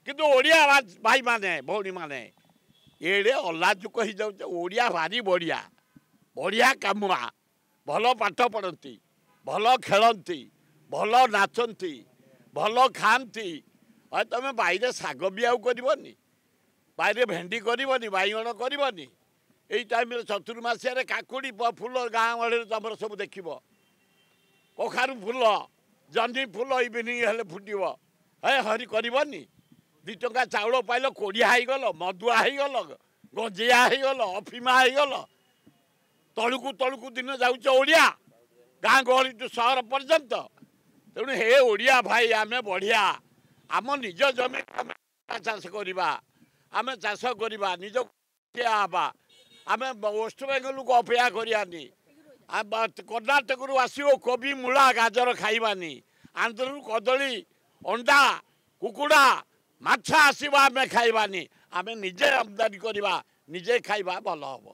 କିନ୍ତୁ ଓଡ଼ିଆ ଭାଇମାନେ ଭଉଣୀମାନେ ଏଡ଼େ ଅଲାଜୁକ ହେଇଯାଉଛି। ଓଡ଼ିଆ ଭାରି ବଢ଼ିଆ ବଢ଼ିଆ କାମୁଆ, ଭଲ ପାଠ ପଢ଼ନ୍ତି, ଭଲ ଖେଳନ୍ତି, ଭଲ ନାଚନ୍ତି, ଭଲ ଖାଆନ୍ତି। ଆଉ ତୁମେ ବାଇରେ ଶାଗ ବି ଆଉ କରିବନି, ବାଇରେ ଭେଣ୍ଡି କରିବନି, ବାଇଗଣ କରିବନି। ଏଇ ଟାଇମ୍ରେ ଚତୁର୍ମାସିଆରେ କାକୁଡ଼ି ଫୁଲ ଗାଁ ଗହଳିରେ ତୁମର ସବୁ ଦେଖିବ। କଖାରୁ ଫୁଲ, ଜହ୍ନି ଫୁଲ ଇଭିନିଂ ହେଲେ ଫୁଟିବ। ହରି କରିବନି। 2 ଟଙ୍କା ଚାଉଳ ପାଇଲ କୋଡ଼ିଆ ହେଇଗଲ, ମଦୁଆ ହେଇଗଲ, ଗଞ୍ଜିଆ ହେଇଗଲ, ଅଫିମା ହେଇଗଲ। ତଳକୁ ତଳକୁ ଦିନ ଯାଉଛ ଓଡ଼ିଆ, ଗାଁ ଗହଳିଠୁ ସହର ପର୍ଯ୍ୟନ୍ତ। ତେଣୁ ହେ ଓଡ଼ିଆ ଭାଇ ଆମେ ବଢ଼ିଆ। ଆମ ନିଜ ଜମି ଆମେ ଚାଷ କରିବା, ଆମେ ଚାଷ କରିବା, ନିଜ ଠିଆ ହେବା। ଆମେ ୱେଷ୍ଟବେଙ୍ଗଲକୁ ଅପେକ୍ଷା କରିବାନି, କର୍ଣ୍ଣାଟକରୁ ଆସିବ କୋବି, ମୂଳା, ଗାଜର ଖାଇବାନି, ଆନ୍ଧ୍ରରୁ କଦଳୀ, ଅଣ୍ଡା, କୁକୁଡ଼ା, ମାଛ ଆସିବ ଆମେ ଖାଇବାନି। ଆମେ ନିଜେ ଆମଦାନୀ କରିବା, ନିଜେ ଖାଇବା, ଭଲ ହେବ।